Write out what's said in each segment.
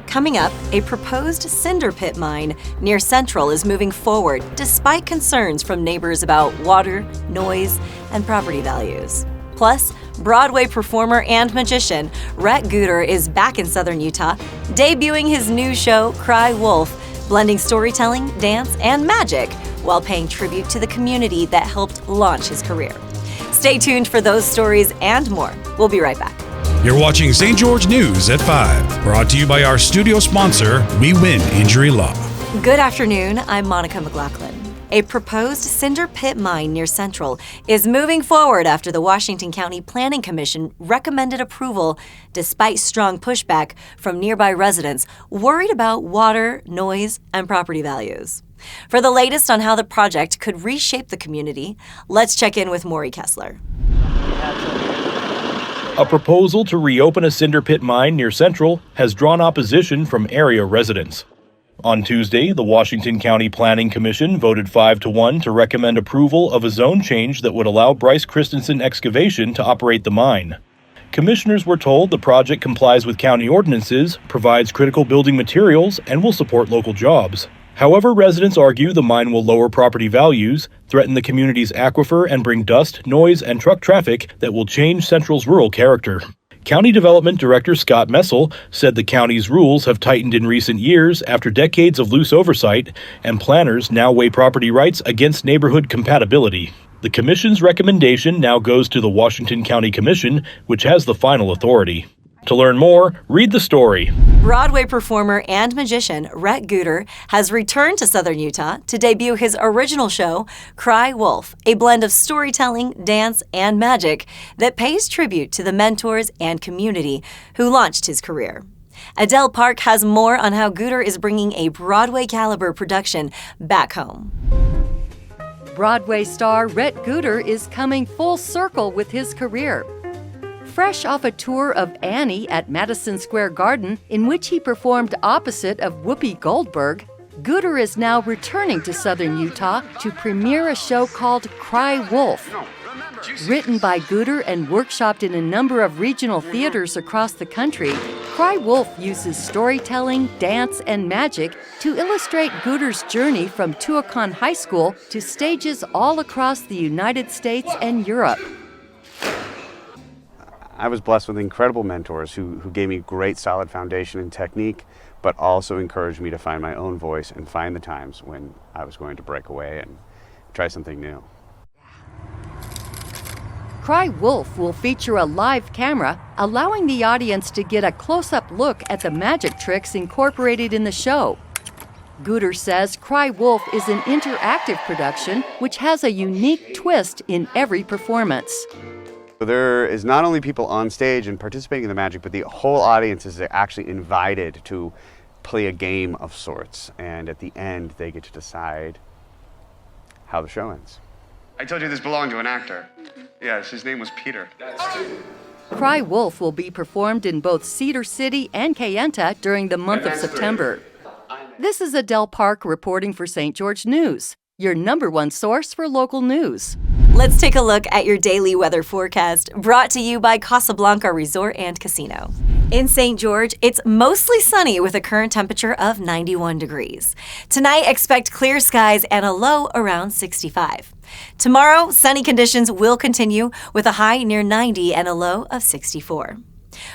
Coming up, a proposed cinder pit mine near Central is moving forward despite concerns from neighbors about water, noise, and property values. Plus, Broadway performer and magician Rhett Guter is back in southern Utah, debuting his new show, Cry Wolf, blending storytelling, dance, and magic while paying tribute to the community that helped launch his career. Stay tuned for those stories and more. We'll be right back. You're watching St. George News at 5, brought to you by our studio sponsor, We Win Injury Law. Good afternoon, I'm Monica McLaughlin. A proposed cinder pit mine near Central is moving forward after the Washington County Planning Commission recommended approval despite strong pushback from nearby residents worried about water, noise, and property values. For the latest on how the project could reshape the community, let's check in with Maury Kessler. A proposal to reopen a cinder pit mine near Central has drawn opposition from area residents. On Tuesday, the Washington County Planning Commission voted 5-1 to recommend approval of a zone change that would allow Bryce Christensen Excavation to operate the mine. Commissioners were told the project complies with county ordinances, provides critical building materials, and will support local jobs. However, residents argue the mine will lower property values, threaten the community's aquifer, and bring dust, noise, and truck traffic that will change Central's rural character. County Development Director Scott Messel said the county's rules have tightened in recent years after decades of loose oversight, and planners now weigh property rights against neighborhood compatibility. The commission's recommendation now goes to the Washington County Commission, which has the final authority. To learn more, read the story. Broadway performer and magician Rhett Guter has returned to southern Utah to debut his original show, Cry Wolf, a blend of storytelling, dance, and magic that pays tribute to the mentors and community who launched his career. Adele Park has more on how Guter is bringing a Broadway-caliber production back home. Broadway star Rhett Guter is coming full circle with his career. Fresh off a tour of Annie at Madison Square Garden, in which he performed opposite of Whoopi Goldberg, Guter is now returning to southern Utah to premiere a show called Cry Wolf. Written by Guter and workshopped in a number of regional theaters across the country, Cry Wolf uses storytelling, dance, and magic to illustrate Guter's journey from Tuacahn High School to stages all across the United States and Europe. I was blessed with incredible mentors who gave me great solid foundation and technique, but also encouraged me to find my own voice and find the times when I was going to break away and try something new. Cry Wolf will feature a live camera, allowing the audience to get a close-up look at the magic tricks incorporated in the show. Guter says Cry Wolf is an interactive production which has a unique twist in every performance. There is not only people on stage and participating in the magic, but the whole audience is actually invited to play a game of sorts. And at the end, they get to decide how the show ends. I told you this belonged to an actor. Yes, his name was Peter. Cry Wolf will be performed in both Cedar City and Kayenta during the month of September. This is Adele Park reporting for St. George News, your #1 source for local news. Let's take a look at your daily weather forecast, brought to you by Casablanca Resort and Casino. In St. George, it's mostly sunny with a current temperature of 91 degrees. Tonight, expect clear skies and a low around 65. Tomorrow, sunny conditions will continue with a high near 90 and a low of 64.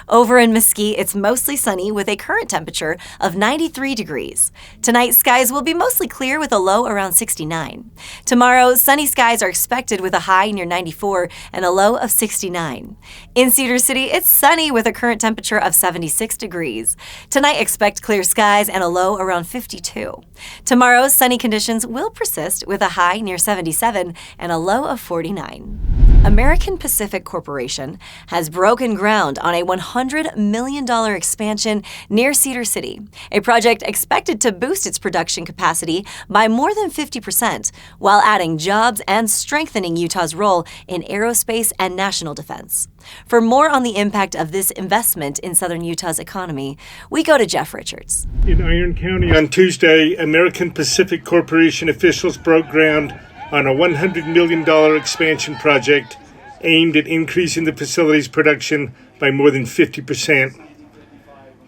Over in Mesquite, it's mostly sunny with a current temperature of 93 degrees. Tonight, skies will be mostly clear with a low around 69. Tomorrow, sunny skies are expected with a high near 94 and a low of 69. In Cedar City, it's sunny with a current temperature of 76 degrees. Tonight, expect clear skies and a low around 52. Tomorrow, sunny conditions will persist with a high near 77 and a low of 49. American Pacific Corporation has broken ground on a $100 million expansion near Cedar City, a project expected to boost its production capacity by more than 50%, while adding jobs and strengthening Utah's role in aerospace and national defense. For more on the impact of this investment in southern Utah's economy, we go to Jeff Richards. In Iron County on Tuesday, American Pacific Corporation officials broke ground on a $100 million expansion project aimed at increasing the facility's production by more than 50%.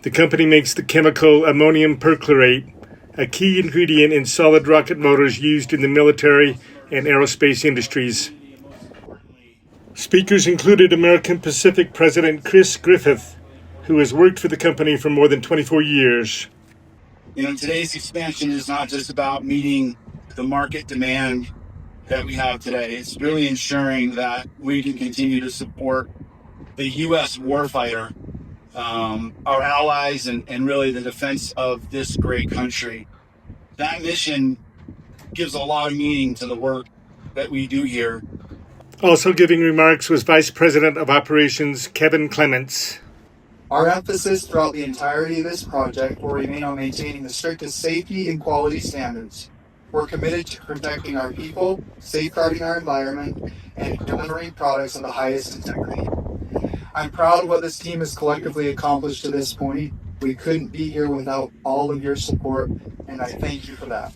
The company makes the chemical ammonium perchlorate, a key ingredient in solid rocket motors used in the military and aerospace industries. Speakers included American Pacific President Chris Griffith, who has worked for the company for more than 24 years. Today's expansion is not just about meeting the market demand that we have today. It's really ensuring that we can continue to support the U.S. warfighter, our allies, and really the defense of this great country. That mission gives a lot of meaning to the work that we do here. Also giving remarks was Vice President of Operations Kevin Clements. Our emphasis throughout the entirety of this project will remain on maintaining the strictest safety and quality standards. We're committed to protecting our people, safeguarding our environment, and delivering products of the highest integrity. I'm proud of what this team has collectively accomplished to this point. We couldn't be here without all of your support, and I thank you for that.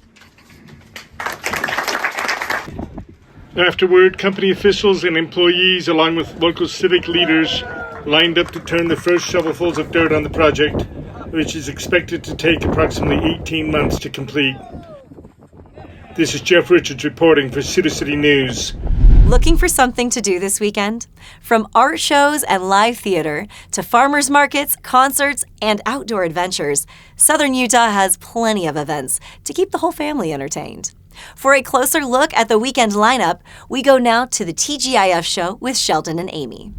Afterward, company officials and employees, along with local civic leaders, lined up to turn the first shovelfuls of dirt on the project, which is expected to take approximately 18 months to complete. This is Jeff Richards reporting for City City News. Looking for something to do this weekend? From art shows and live theater to farmers markets, concerts, and outdoor adventures, Southern Utah has plenty of events to keep the whole family entertained. For a closer look at the weekend lineup, we go now to the TGIF show with Sheldon and Amy.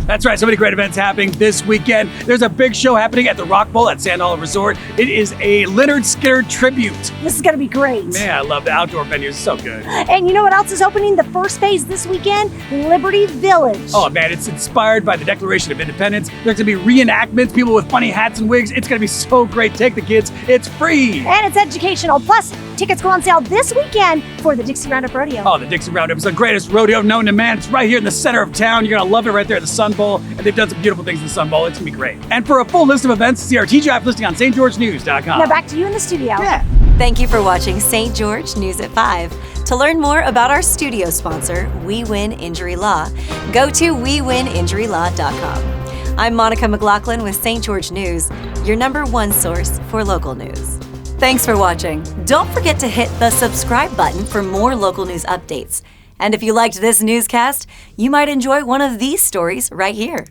That's right, so many great events happening this weekend. There's a big show happening at the Rock Bowl at Sand Hollow Resort. It is a Leonard Skinner tribute. This is going to be great. Man, I love the outdoor venues, so good. And you know what else is opening the first phase this weekend? Liberty Village. Oh man, it's inspired by the Declaration of Independence. There's going to be reenactments, people with funny hats and wigs. It's going to be so great. Take the kids. It's free. And it's educational. Plus, tickets go on sale this weekend for the Dixie Roundup Rodeo. Oh, the Dixie Roundup is the greatest rodeo known to man. It's right here in the center of town. You're going to love it right there at the Sun Bowl. And they've done some beautiful things in the Sun Bowl. It's going to be great. And for a full list of events, see our TGIF listing on stgeorgenews.com. Now back to you in the studio. Yeah. Thank you for watching St. George News at 5. To learn more about our studio sponsor, We Win Injury Law, go to wewininjurylaw.com. I'm Monica McLaughlin with St. George News, your #1 source for local news. Thanks for watching. Don't forget to hit the subscribe button for more local news updates. And if you liked this newscast, you might enjoy one of these stories right here.